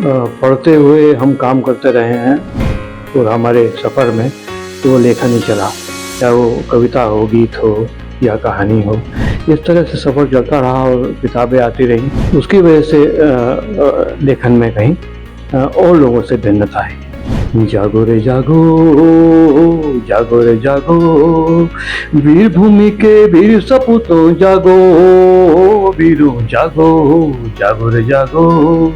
पढ़ते हुए हम काम करते रहे हैं और हमारे सफ़र में तो वो लेखन ही चला, चाहे वो कविता हो, गीत हो या कहानी हो। इस तरह से सफ़र चलता रहा और किताबें आती रहीं। उसकी वजह से लेखन में कहीं और लोगों से भिन्नता है। जागो रे जागो, जागो रे जागो, वीर भूमि के वीर सपूतों जागो, वीरों जागो, जागो रे जागो।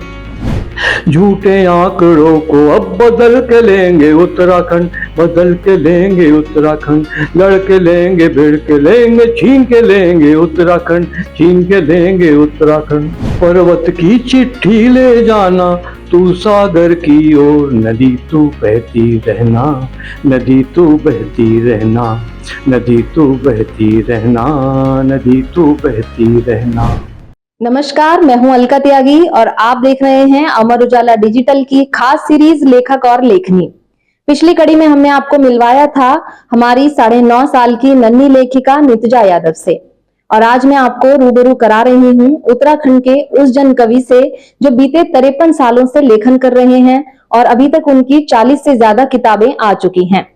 झूठे आंकड़ों को अब बदल के लेंगे उत्तराखंड, बदल के लेंगे उत्तराखंड, लड़ के लेंगे, भिड़ के लेंगे, छीन के लेंगे उत्तराखंड, छीन के लेंगे उत्तराखंड। पर्वत की चिट्ठी ले जाना तू सागर की ओर, नदी तू बहती रहना, नदी तू बहती रहना, नदी तू बहती रहना, नदी तू बहती रहना। नमस्कार, मैं हूं अलका त्यागी और आप देख रहे हैं अमर उजाला डिजिटल की खास सीरीज लेखक और लेखनी। पिछली कड़ी में हमने आपको मिलवाया था हमारी 9.5 साल की नन्ही लेखिका नितजा यादव से, और आज मैं आपको रूबरू करा रही हूं उत्तराखंड के उस जन कवि से जो बीते 53 सालों से लेखन कर रहे हैं और अभी तक उनकी 40 से ज्यादा किताबें आ चुकी हैं।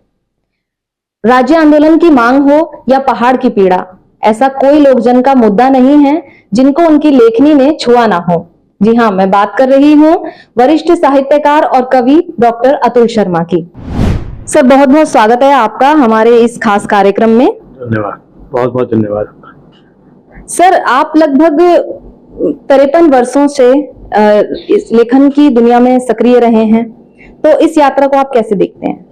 राज्य आंदोलन की मांग हो या पहाड़ की पीड़ा, ऐसा कोई लोकजन का मुद्दा नहीं है जिनको उनकी लेखनी ने छुआ ना हो। जी हाँ, मैं बात कर रही हूँ वरिष्ठ साहित्यकार और कवि डॉक्टर अतुल शर्मा की। सर, बहुत बहुत स्वागत है आपका हमारे इस खास कार्यक्रम में। धन्यवाद, बहुत बहुत धन्यवाद। सर, आप लगभग 53 वर्षों से इस लेखन की दुनिया में सक्रिय रहे हैं, तो इस यात्रा को आप कैसे देखते हैं?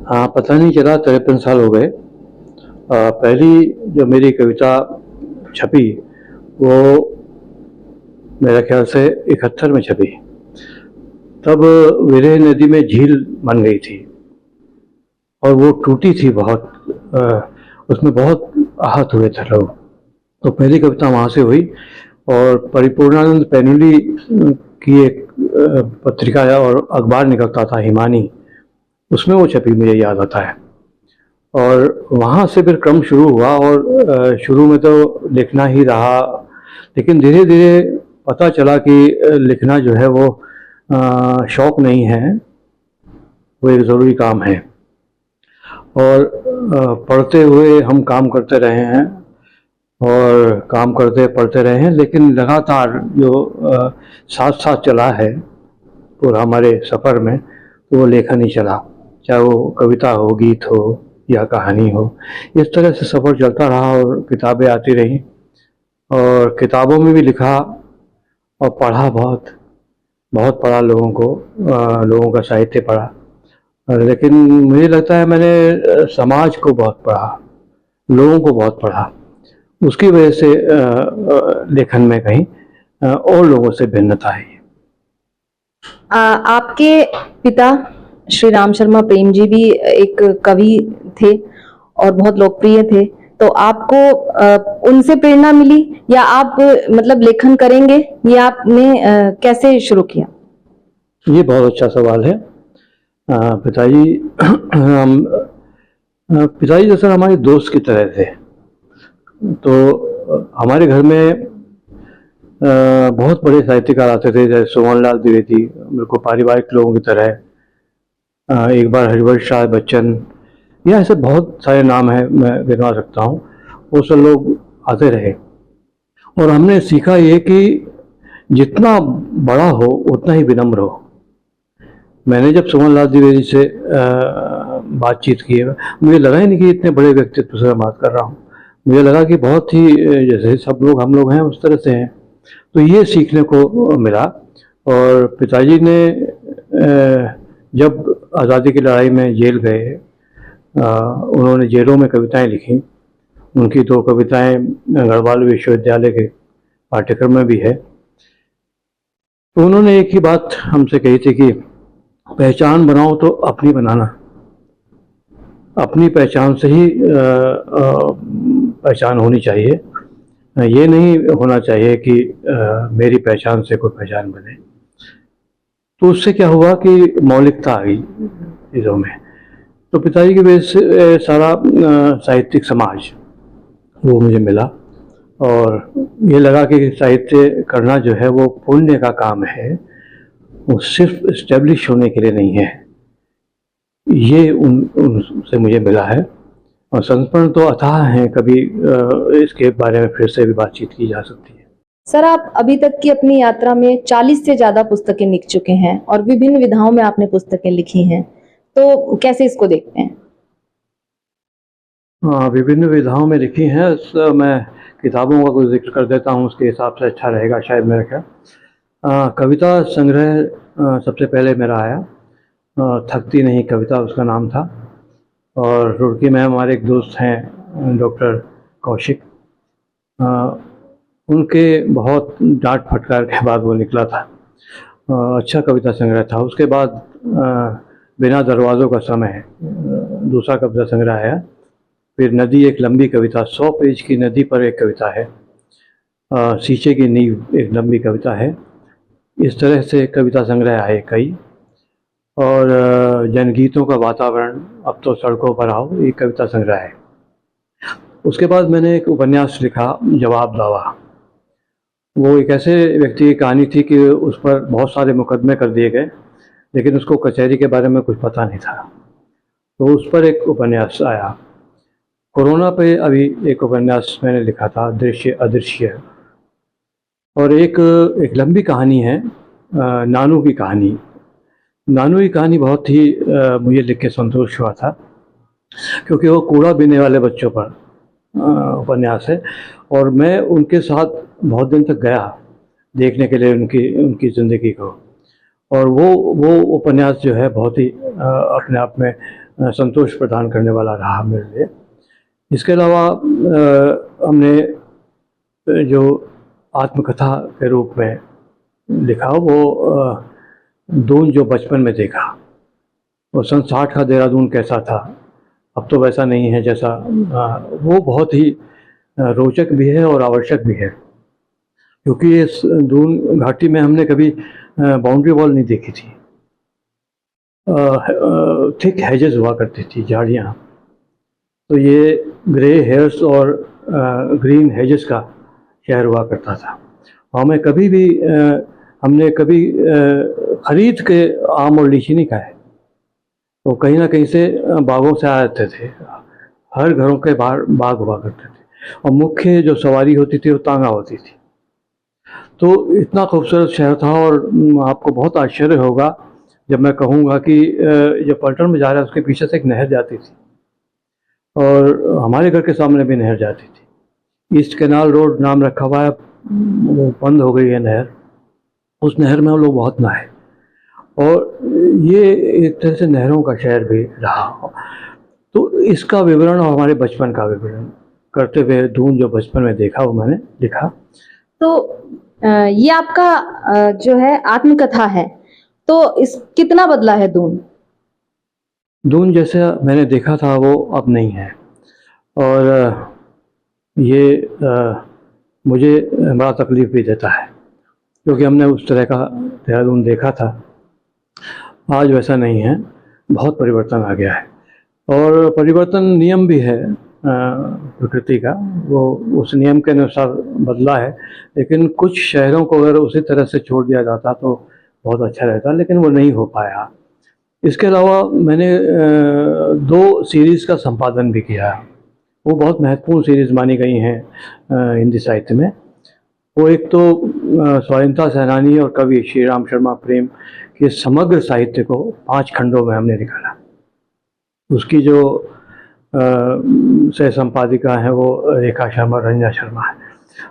हाँ, पता नहीं चला 53 साल हो गए। पहली जो मेरी कविता छपी वो मेरा ख्याल से 71 में छपी। तब विरह नदी में झील बन गई थी और वो टूटी थी बहुत, उसमें बहुत आहत हुए थे लोग। तो पहली कविता वहाँ से हुई और परिपूर्णानंद पैनुली की एक पत्रिका और अखबार निकलता था हिमानी, उसमें वो छपी, मुझे याद आता है। और वहाँ से फिर क्रम शुरू हुआ और शुरू में तो लिखना ही रहा, लेकिन धीरे धीरे पता चला कि लिखना जो है वो शौक़ नहीं है, वो एक ज़रूरी काम है। और पढ़ते हुए हम काम करते रहे हैं और काम करते पढ़ते रहे हैं, लेकिन लगातार जो साथ साथ चला है पूरा हमारे सफ़र में, तो वो लेखन ही चला, चाहे वो कविता हो, गीत हो या कहानी हो। इस तरह से सफ़र चलता रहा और किताबें आती रहीं और किताबों में भी लिखा और पढ़ा, बहुत बहुत पढ़ा लोगों को, लोगों का साहित्य पढ़ा। लेकिन मुझे लगता है मैंने समाज को बहुत पढ़ा, लोगों को बहुत पढ़ा, उसकी वजह से लेखन में कहीं और लोगों से भिन्नता है। आपके पिता श्री राम शर्मा प्रेम जी भी एक कवि थे और बहुत लोकप्रिय थे, तो आपको उनसे प्रेरणा मिली या आप मतलब लेखन करेंगे, ये आपने कैसे शुरू किया? ये बहुत अच्छा सवाल है। पिताजी पिताजी दरअसल हमारे दोस्त की तरह थे। तो हमारे घर में बहुत बड़े साहित्यकार आते थे, जैसे सोमनलाल द्विवेदी, बिल्कुल पारिवारिक लोगों की तरह। एक बार हरिवंश राय बच्चन, या ऐसे बहुत सारे नाम हैं, मैं गिनवा सकता हूँ। वो सब लोग आते रहे और हमने सीखा ये कि जितना बड़ा हो उतना ही विनम्र हो। मैंने जब सोमनलाल द्विवेदी से बातचीत की, मुझे लगा ही नहीं कि इतने बड़े व्यक्तित्व से मैं बात कर रहा हूँ। मुझे लगा कि बहुत ही जैसे सब लोग हम लोग हैं उस तरह से हैं। तो ये सीखने को मिला। और पिताजी ने जब आज़ादी की लड़ाई में जेल गए, उन्होंने जेलों में कविताएं लिखी। उनकी 2 कविताएं गढ़वाल विश्वविद्यालय के पाठ्यक्रम में भी है। तो उन्होंने एक ही बात हमसे कही थी कि पहचान बनाओ तो अपनी बनाना, अपनी पहचान से ही पहचान होनी चाहिए। ये नहीं होना चाहिए कि मेरी पहचान से कोई पहचान बने। तो उससे क्या हुआ कि मौलिकता आ गई चीज़ों में। तो पिताजी की वजह से सारा साहित्यिक समाज वो मुझे मिला और ये लगा कि साहित्य करना जो है वो पुण्य का काम है वो सिर्फ इस्टेब्लिश होने के लिए नहीं है, ये उनसे मुझे मिला है। और संस्मरण तो अथाह हैं, कभी इसके बारे में फिर से भी बातचीत की जा सकती है। सर, आप अभी तक की अपनी यात्रा में 40 से ज्यादा पुस्तकें लिख चुके हैं और विभिन्न विधाओं में आपने पुस्तकें लिखी हैं, तो कैसे इसको देखते हैं? विभिन्न विधाओं में लिखी हैं, मैं किताबों का कुछ जिक्र कर देता हूँ, उसके हिसाब से अच्छा रहेगा शायद मेरा ख्याल। कविता संग्रह सबसे पहले मेरा आया, थकती नहीं कविता उसका नाम था। और रुड़की में हमारे एक दोस्त हैं डॉक्टर कौशिक, उनके बहुत डांट फटकार के बाद वो निकला था। अच्छा कविता संग्रह था। उसके बाद बिना दरवाज़ों का समय दूसरा कविता संग्रह आया। फिर नदी एक लंबी कविता, 100 पेज की नदी पर एक कविता है। शीशे की नींव एक लंबी कविता है। इस तरह से कविता संग्रह आए कई। और जनगीतों का वातावरण, अब तो सड़कों पर आओ, ये कविता संग्रह है। उसके बाद मैंने एक उपन्यास लिखा, जवाब दावा। वो एक ऐसे व्यक्ति की कहानी थी कि उस पर बहुत सारे मुकदमे कर दिए गए, लेकिन उसको कचहरी के बारे में कुछ पता नहीं था, तो उस पर एक उपन्यास आया। कोरोना पे अभी एक उपन्यास मैंने लिखा था, दृश्य अदृश्य। और एक लंबी कहानी है, नानू की कहानी। नानू की कहानी बहुत ही मुझे लिख के संतोष हुआ था, क्योंकि वो कूड़ा बीनने वाले बच्चों पर उपन्यास है। और मैं उनके साथ बहुत दिन तक गया देखने के लिए उनकी ज़िंदगी को। और वो उपन्यास जो है बहुत ही अपने आप में संतोष प्रदान करने वाला रहा मेरे लिए। इसके अलावा हमने जो आत्मकथा के रूप में लिखा, वो दून जो बचपन में देखा। वो सन 60 का देहरादून कैसा था, अब तो वैसा नहीं है जैसा। वो बहुत ही रोचक भी है और आवश्यक भी है, क्योंकि इस दून घाटी में हमने कभी बाउंड्री वॉल नहीं देखी थी। थिक हेजेस हुआ करती थी, झाड़ियाँ। तो ये ग्रे हेयर्स और ग्रीन हेजेस का शहर हुआ करता था। और हमने कभी खरीद के आम और लीची नहीं खाए, तो कहीं ना कहीं से बागों से आते थे। हर घरों के बाहर बाग हुआ करते थे, और मुख्य जो सवारी होती थी वो तांगा होती थी। तो इतना खूबसूरत शहर था। और आपको बहुत आश्चर्य होगा जब मैं कहूँगा कि जो पलटन में जा रहा है उसके पीछे से एक नहर जाती थी, और हमारे घर के सामने भी नहर जाती थी। ईस्ट कैनाल रोड नाम रखा हुआ है, वो बंद हो गई है नहर। उस नहर में हम लोग बहुत नहाए, और ये एक तरह से नहरों का शहर भी रहा। तो इसका विवरण और हमारे बचपन का विवरण करते हुए दून जो बचपन में देखा वो मैंने लिखा। तो ये आपका जो है आत्मकथा है, तो इस कितना बदला है दून? दून जैसे मैंने देखा था वो अब नहीं है। और ये मुझे बड़ा तकलीफ भी देता है, क्योंकि हमने उस तरह का देहरादून देखा था। आज वैसा नहीं है, बहुत परिवर्तन आ गया है। और परिवर्तन नियम भी है प्रकृति का, वो उस नियम के अनुसार बदला है। लेकिन कुछ शहरों को अगर उसी तरह से छोड़ दिया जाता तो बहुत अच्छा रहता, लेकिन वो नहीं हो पाया। इसके अलावा मैंने 2 सीरीज़ का संपादन भी किया। वो बहुत महत्वपूर्ण सीरीज़ मानी गई हैं हिंदी साहित्य में। वो एक तो स्वाधीनता सेनानी और कवि श्री राम शर्मा प्रेम के समग्र साहित्य को 5 खंडों में हमने निकाला। उसकी जो सह संपादिका है वो रेखा शर्मा, रंजना शर्मा है।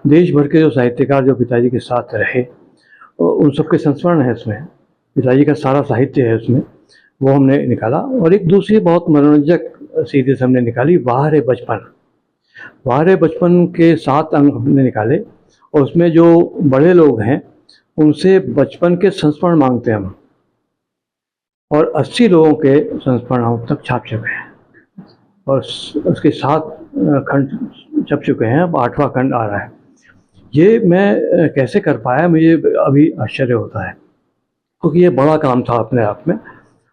देश भर के जो साहित्यकार जो पिताजी के साथ रहे, उन सबके संस्मरण है इसमें, पिताजी का सारा साहित्य है उसमें, वो हमने निकाला। और एक दूसरी बहुत मनोरंजक सीरीज हमने निकाली, वाह रे बचपन। वाह रे बचपन के 7 अंक हमने निकाले, और उसमें जो बड़े लोग हैं उनसे बचपन के संस्मरण मांगते हैं हम, और 80 लोगों के संस्मरण हम तक छाप चुके हैं, और उसके 7 खंड छप चुके हैं। अब 8वां खंड आ रहा है। ये मैं कैसे कर पाया, मुझे अभी आश्चर्य होता है, क्योंकि ये बड़ा काम था अपने आप में।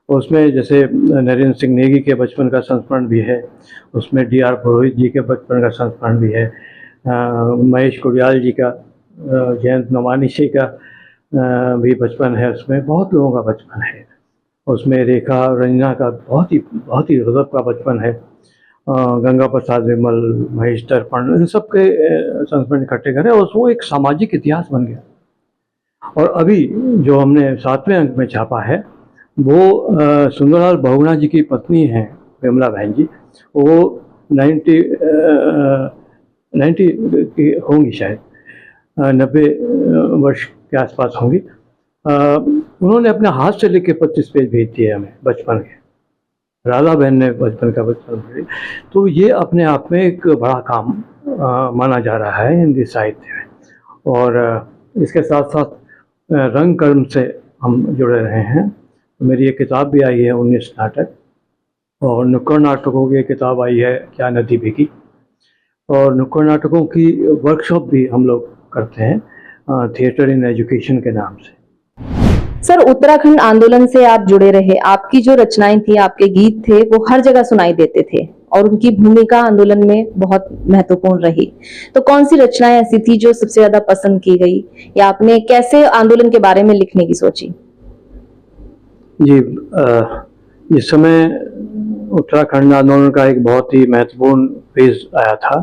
उसमें जैसे नरेंद्र सिंह नेगी के बचपन का संस्मरण भी है, उसमें D.R. पुरोहित जी के बचपन का संस्मरण भी है, महेश कुड़ियाल जी का, जयंत नवानी जी का, भी बचपन है, उसमें बहुत लोगों का बचपन है। उसमें रेखा रंजना का बहुत ही गजब का बचपन है। गंगा प्रसाद विमल, महेश दर्पण, इन सब के संस्मरण इकट्ठे करे और वो एक सामाजिक इतिहास बन गया। और अभी जो हमने 7वें अंक में छापा है वो सुंदरलाल बहुगुणा जी की पत्नी हैं विमला बहन जी। वो 90 की होंगी शायद, 90 वर्ष के आसपास होंगी। उन्होंने अपने हाथ से लिख के 25 पेज भेज दिए हमें बचपन के। राधा बहन ने बचपन भेज। तो ये अपने आप में एक बड़ा काम माना जा रहा है हिंदी साहित्य में। और इसके साथ साथ रंग कर्म से हम जुड़े रहे हैं। मेरी एक किताब भी आई है 19 नाटक, और नुक्कड़ नाटकों की एक किताब आई है क्या नदी भीगी, और नुक्कड़ नाटकों की वर्कशॉप भी हम लोग करते हैं थिएटर इन एजुकेशन के नाम से। सर, उत्तराखंड आंदोलन से आप जुड़े रहे, आपकी जो रचनाएं थी, आपके गीत थे, वो हर जगह सुनाई देते थे और उनकी भूमिका आंदोलन में बहुत महत्वपूर्ण रही। तो कौन सी रचनाएं ऐसी थी जो सबसे ज्यादा पसंद की गई, या आपने कैसे आंदोलन के बारे में लिखने की सोची? जी, इस समय उत्तराखंड आंदोलन का एक बहुत ही महत्वपूर्ण फेज आया था,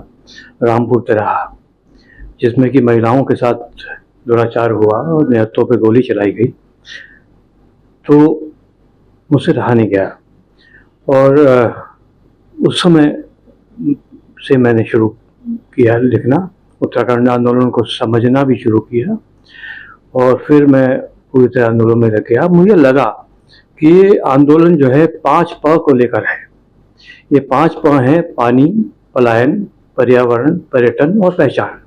रामपुर तिराहा, जिसमें कि महिलाओं के साथ दुराचार हुआ और निहत्थों पे गोली चलाई गई। तो मुझसे रहा नहीं गया, और उस समय से मैंने शुरू किया लिखना, उत्तराखंड आंदोलन को समझना भी शुरू किया, और फिर मैं पूरी तरह आंदोलन में लग गया। मुझे लगा कि ये आंदोलन जो है 5 प को लेकर है। ये 5 प हैं: पानी, पलायन, पर्यावरण, पर्यटन और पहचान।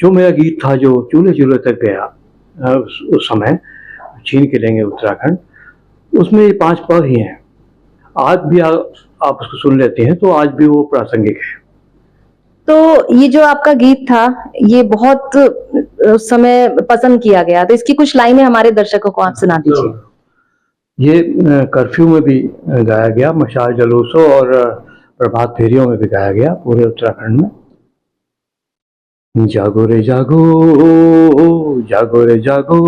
जो मेरा गीत था जो चूल्हे चूल्हे तक गया उस समय, छीन के लेंगे उत्तराखंड, उसमें ये 5 प ही हैं। आज भी आप उसको सुन लेते हैं तो आज भी वो प्रासंगिक है। तो ये जो आपका गीत था, ये बहुत उस समय पसंद किया गया, तो इसकी कुछ लाइनें हमारे दर्शकों को आप सुना दीजिए। ये कर्फ्यू में भी गाया गया, मशाल जलूसों और प्रभात फेरियों में भी गाया गया पूरे उत्तराखंड में। जागो रे जागो, जागो रे जागो,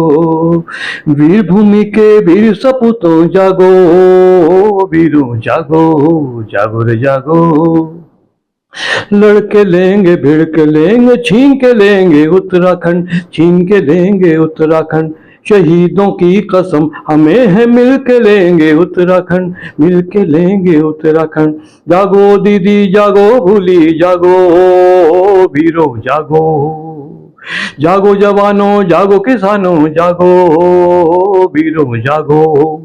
वीर भूमि के वीर सपूतों जागो, वीरों जागो, जागो रे जागो। लड़के लेंगे, भिड़ के लेंगे, छीन के लेंगे उत्तराखंड, छीन के लेंगे उत्तराखंड। शहीदों की कसम हमें है, मिल के लेंगे उत्तराखंड, मिल के लेंगे उत्तराखंड। जागो दीदी जागो, भूली जागो, वीरों जागो, जागो जवानों, जागो किसानों, जागो, वीरों जागो।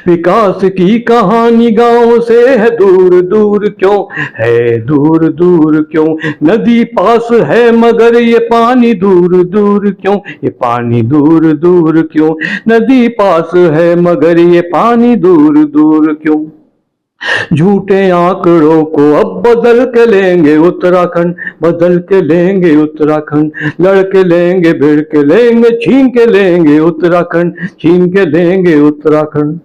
विकास की कहानी गांव से है दूर दूर क्यों, है दूर दूर क्यों। नदी पास है मगर ये पानी दूर दूर क्यों, ये पानी दूर दूर क्यों। नदी पास है मगर ये पानी दूर दूर क्यों। झूठे आंकड़ों को अब बदल के लेंगे उत्तराखंड, बदल के लेंगे उत्तराखंड। लड़ के लेंगे, भिड़ के लेंगे, छीन के लेंगे उत्तराखंड, छीन के लेंगे उत्तराखंड।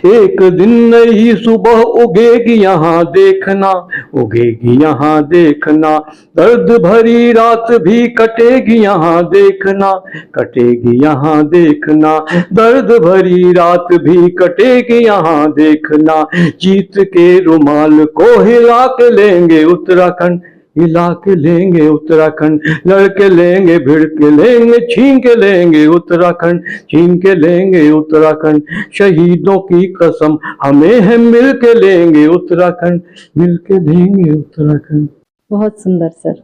एक दिन नई सुबह उगेगी यहाँ देखना, उगेगी यहाँ देखना। दर्द भरी रात भी कटेगी यहाँ देखना, कटेगी यहाँ देखना। दर्द भरी रात भी कटेगी यहाँ देखना। जीत के रुमाल को हिला के लेंगे उत्तराखंड, हिला के लेंगे उत्तराखंड। लड़ के लेंगे, भिड़ के लेंगे, छीन के लेंगे उत्तराखंड, छीन के लेंगे उत्तराखंड। शहीदों की कसम हमें है, मिल के लेंगे उत्तराखंड, मिल के लेंगे उत्तराखंड। बहुत सुंदर सर।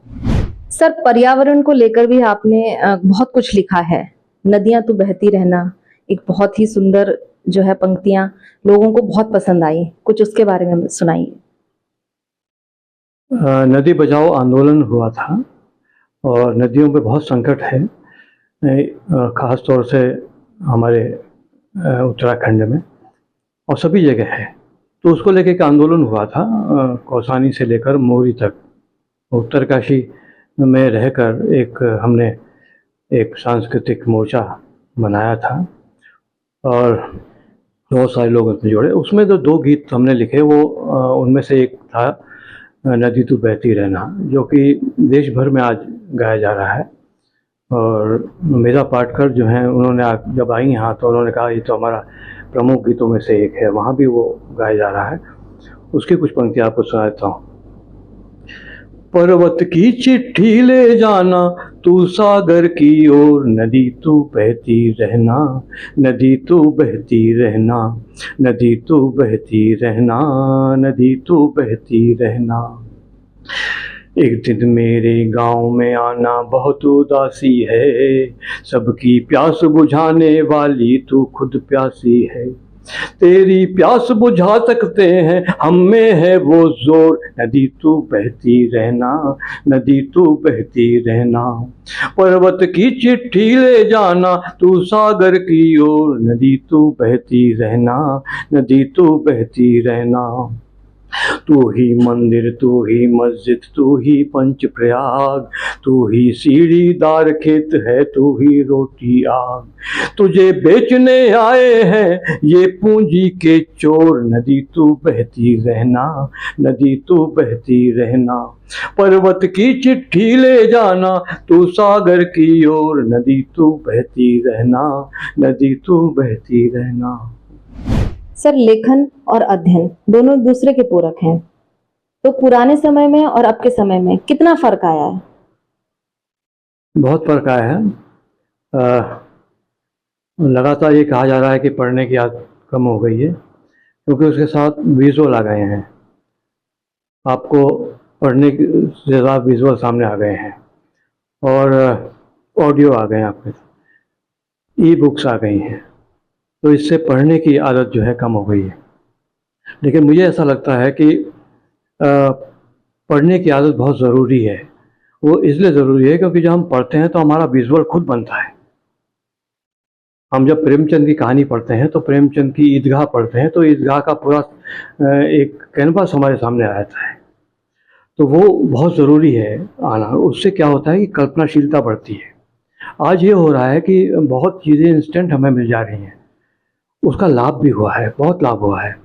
सर, पर्यावरण को लेकर भी आपने बहुत कुछ लिखा है। नदियां तो बहती रहना, एक बहुत ही सुंदर जो है पंक्तियां लोगों को बहुत पसंद आई, कुछ उसके बारे में सुनाइए। नदी बचाओ आंदोलन हुआ था और नदियों पे बहुत संकट है, ख़ास तौर से हमारे उत्तराखंड में और सभी जगह है। तो उसको लेके एक आंदोलन हुआ था, कौसानी से लेकर मोरी तक। उत्तरकाशी में रहकर हमने एक सांस्कृतिक मोर्चा बनाया था और बहुत सारे लोग उसमें जुड़े। उसमें जो 2 गीत हमने लिखे वो उनमें से एक था नदी तू बहती रहना, जो कि देश भर में आज गाया जा रहा है। और मेरा पाटकर जो हैं उन्होंने जब आई यहाँ तो उन्होंने कहा ये तो हमारा प्रमुख गीतों में से एक है, वहाँ भी वो गाया जा रहा है। उसकी कुछ पंक्तियाँ आपको सुना देता हूँ। पर्वत की चिट्ठी ले जाना तू सागर की ओर, नदी तू बहती रहना, नदी तू बहती रहना, नदी तू बहती रहना, नदी तू बहती रहना। एक दिन मेरे गांव में आना बहुत उदासी है, सबकी प्यास बुझाने वाली तू खुद प्यासी है। तेरी प्यास बुझा सकते हैं, हम में है वो जोर, नदी तू बहती रहना, नदी तू बहती रहना। पर्वत की चिट्ठी ले जाना तू सागर की ओर, नदी तू बहती रहना, नदी तू बहती रहना। तू ही मंदिर, तू ही मस्जिद, तू ही पंच प्रयाग, तू ही सीढ़ीदार खेत है, तू ही रोटी आग। तुझे बेचने आए हैं ये पूंजी के चोर, नदी तू बहती रहना, नदी तू बहती रहना। पर्वत की चिट्ठी ले जाना तू सागर की ओर, नदी तू बहती रहना, नदी तू बहती रहना। सर, लेखन और अध्ययन दोनों एक दूसरे के पूरक हैं, तो पुराने समय में और अब के समय में कितना फर्क आया है? बहुत फर्क आया है। लगातार ये कहा जा रहा है कि पढ़ने की आदत कम हो गई है, क्योंकि उसके साथ विजुअल आ गए हैं। आपको पढ़ने से ज़्यादा विजुअल सामने आ गए हैं, और ऑडियो आ गए हैं, आपके ई बुक्स आ गई हैं, तो इससे पढ़ने की आदत जो है कम हो गई है। लेकिन मुझे ऐसा लगता है कि पढ़ने की आदत बहुत ज़रूरी है। वो इसलिए ज़रूरी है क्योंकि जब हम पढ़ते हैं तो हमारा विजुअल खुद बनता है। हम जब प्रेमचंद की कहानी पढ़ते हैं तो प्रेमचंद की ईदगाह पढ़ते हैं तो ईदगाह का पूरा एक कैनवास हमारे सामने आ जाता है। तो वो बहुत ज़रूरी है आना। उससे क्या होता है कि कल्पनाशीलता बढ़ती है। आज ये हो रहा है कि बहुत चीज़ें इंस्टेंट हमें मिल जा रही हैं, उसका लाभ भी हुआ है, बहुत लाभ हुआ है,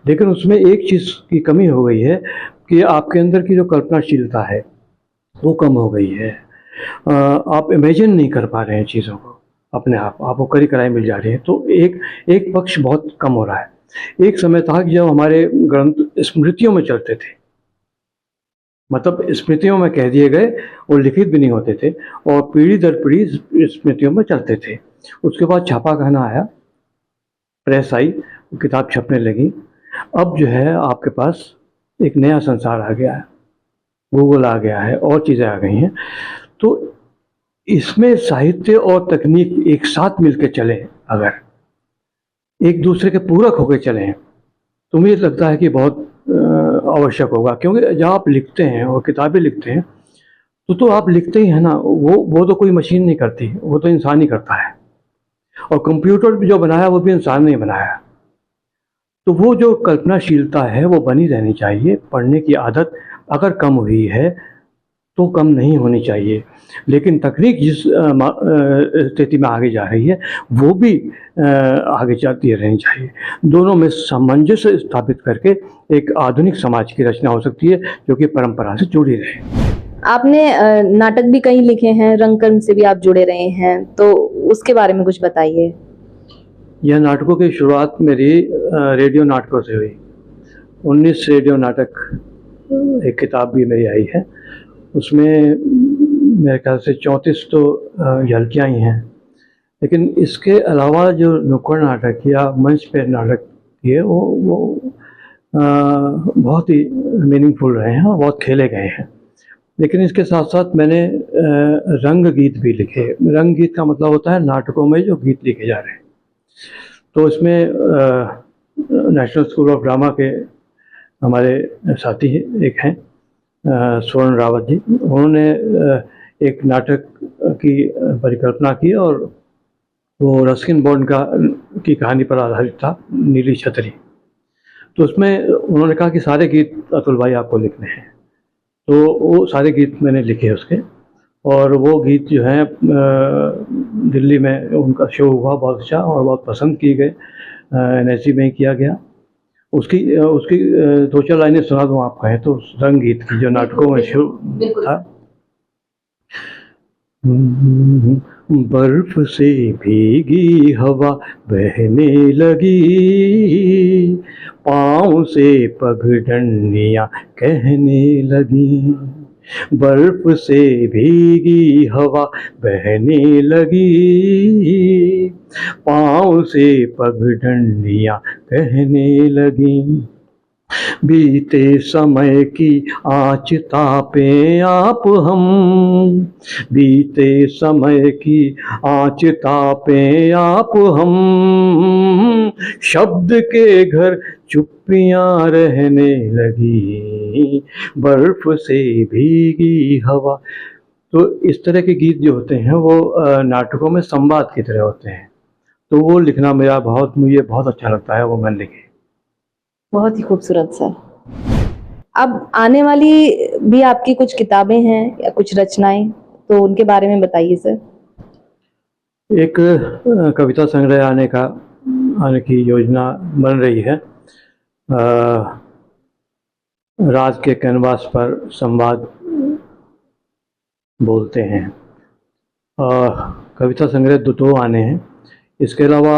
लेकिन उसमें एक चीज़ की कमी हो गई है कि आपके अंदर की जो कल्पनाशीलता है वो कम हो गई है। आप इमेजिन नहीं कर पा रहे हैं चीज़ों को अपने आपको करी कराई मिल जा रही है। तो एक पक्ष बहुत कम हो रहा है। एक समय था कि जब हमारे ग्रंथ स्मृतियों में चलते थे, मतलब स्मृतियों में कह दिए गए, वो लिखित भी नहीं होते थे, और पीढ़ी दर पीढ़ी स्मृतियों में चलते थे। उसके बाद छापा खाना आया, प्रेस आई, किताब छपने लगी। अब जो है आपके पास एक नया संसार आ गया है, गूगल आ गया है, और चीज़ें आ गई हैं। तो इसमें साहित्य और तकनीक एक साथ मिलकर चले, अगर एक दूसरे के पूरक होकर चले, तो मुझे लगता है कि बहुत आवश्यक होगा। क्योंकि जब आप लिखते हैं और किताबें लिखते हैं तो आप लिखते ही हैं ना, वो तो कोई मशीन नहीं करती, वो तो इंसान ही करता है। और कंप्यूटर भी जो बनाया वो भी इंसान ने बनाया। तो वो जो कल्पनाशीलता है वो बनी रहनी चाहिए। पढ़ने की आदत अगर कम हुई है तो कम नहीं होनी चाहिए, लेकिन तकनीक जिस स्थिति में आगे जा रही है वो भी आगे चलती रहनी चाहिए। दोनों में सामंजस्य स्थापित करके एक आधुनिक समाज की रचना हो सकती है जो कि परंपरा से जुड़ी रहे। आपने नाटक भी कई लिखे हैं, रंगकर्म से भी आप जुड़े रहे हैं, तो उसके बारे में कुछ बताइए। यह नाटकों की शुरुआत मेरी रेडियो नाटकों से हुई। 19 रेडियो नाटक एक किताब भी मेरी आई है, उसमें मेरे ख्याल से 34 तो झलकियाँ ही हैं। लेकिन इसके अलावा जो नुक्कड़ नाटक या मंच पे नाटक किए वो बहुत ही मीनिंगफुल रहे हैं और बहुत खेले गए हैं। लेकिन इसके साथ साथ मैंने रंग गीत भी लिखे। रंग गीत का मतलब होता है नाटकों में जो गीत लिखे जा रहे हैं। तो इसमें नेशनल स्कूल ऑफ ड्रामा के हमारे साथी एक हैं स्वर्ण रावत जी, उन्होंने एक नाटक की परिकल्पना की और वो रस्किन बॉन्ड की कहानी पर आधारित था, नीली छतरी। तो उसमें उन्होंने कहा कि सारे गीत अतुल भाई आपको लिखने हैं। तो वो सारे गीत मैंने लिखे उसके, और वो गीत जो हैं दिल्ली में उनका शो हुआ बहुत अच्छा और बहुत पसंद किए गए, NSD में ही किया गया। उसकी 2-4 लाइनें सुना दूँ आप कहें तो, रंग गीत की जो नाटकों में शुरू था। बर्फ से भीगी हवा बहने लगी, पाँव से पगडंडियां कहने लगी। बर्फ से भीगी हवा बहने लगी, पाँव से पगडंडियां कहने लगी। बीते समय की आँच तापे आप हम, बीते समय की आँच तापे आप हम, शब्द के घर चुप्पियाँ रहने लगी, बर्फ से भीगी हवा। तो इस तरह के गीत जो होते हैं वो नाटकों में संवाद की तरह होते हैं, तो वो लिखना मुझे बहुत अच्छा लगता है, वो मैंने लिखे। बहुत ही खूबसूरत सर। अब आने वाली भी आपकी कुछ किताबें हैं या कुछ रचनाएं, तो उनके बारे में बताइए सर। एक कविता संग्रह आने की योजना बन रही है। राज के कैनवास पर संवाद बोलते हैं। कविता संग्रह दो आने हैं। इसके अलावा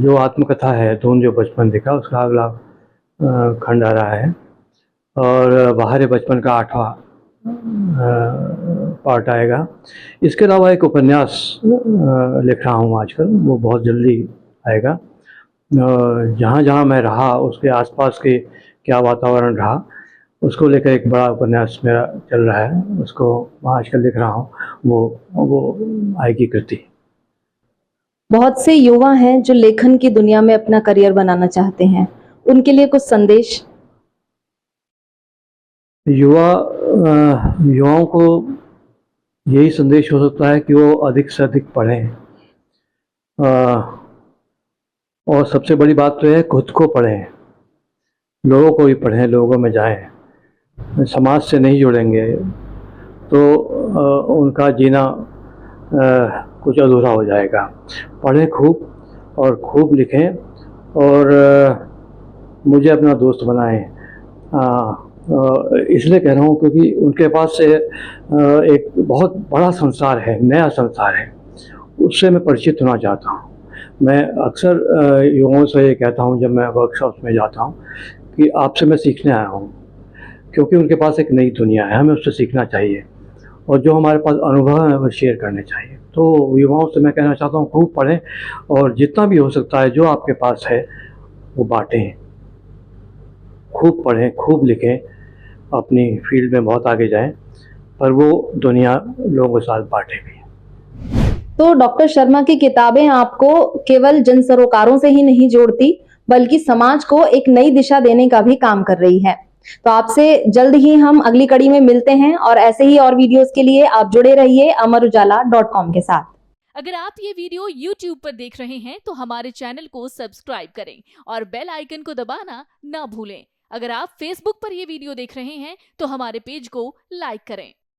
जो आत्मकथा है धून जो बचपन देखा, उसका अगला खंड आ रहा है, और बाहर बचपन का 8वां पार्ट आएगा। इसके अलावा एक उपन्यास लिख रहा हूँ आजकल, वो बहुत जल्दी आएगा। जहाँ जहाँ मैं रहा उसके आसपास के क्या वातावरण रहा, उसको लेकर एक बड़ा उपन्यास मेरा चल रहा है, उसको आजकल लिख रहा हूँ। वो आएगी कृति। बहुत से युवा हैं जो लेखन की दुनिया में अपना करियर बनाना चाहते हैं, उनके लिए कुछ संदेश। युवाओं को यही संदेश हो सकता है कि वो अधिक से अधिक पढ़ें, और सबसे बड़ी बात तो है खुद को पढ़ें, लोगों को भी पढ़ें, लोगों में जाएं। समाज से नहीं जुड़ेंगे तो उनका जीना कुछ अधूरा हो जाएगा। पढ़ें खूब और खूब लिखें, और मुझे अपना दोस्त बनाएं। इसलिए कह रहा हूँ क्योंकि उनके पास से एक बहुत बड़ा संसार है, नया संसार है, उससे मैं परिचित होना चाहता हूँ। मैं अक्सर युवाओं से ये कहता हूँ जब मैं वर्कशॉप्स में जाता हूँ कि आपसे मैं सीखने आया हूँ, क्योंकि उनके पास एक नई दुनिया है, हमें उससे सीखना चाहिए, और जो हमारे पास अनुभव है वो शेयर करने चाहिए। तो युवाओं से मैं कहना चाहता हूँ खूब पढ़ें, और जितना भी हो सकता है जो आपके पास है वो बांटें। खूब पढ़ें, खूब लिखें, अपनी फील्ड में बहुत आगे जाएं, पर वो दुनिया लोगों के साथ बांटे भी। तो डॉक्टर शर्मा की किताबें आपको केवल जन सरोकारों से ही नहीं जोड़ती, बल्कि समाज को एक नई दिशा देने का भी काम कर रही है। तो आपसे जल्द ही हम अगली कड़ी में मिलते हैं, और ऐसे ही और वीडियोस के लिए आप जुड़े रहिए amarujala.com के साथ। अगर आप ये वीडियो YouTube पर देख रहे हैं तो हमारे चैनल को सब्सक्राइब करें और बेल आइकन को दबाना ना भूलें। अगर आप Facebook पर ये वीडियो देख रहे हैं तो हमारे पेज को लाइक करें।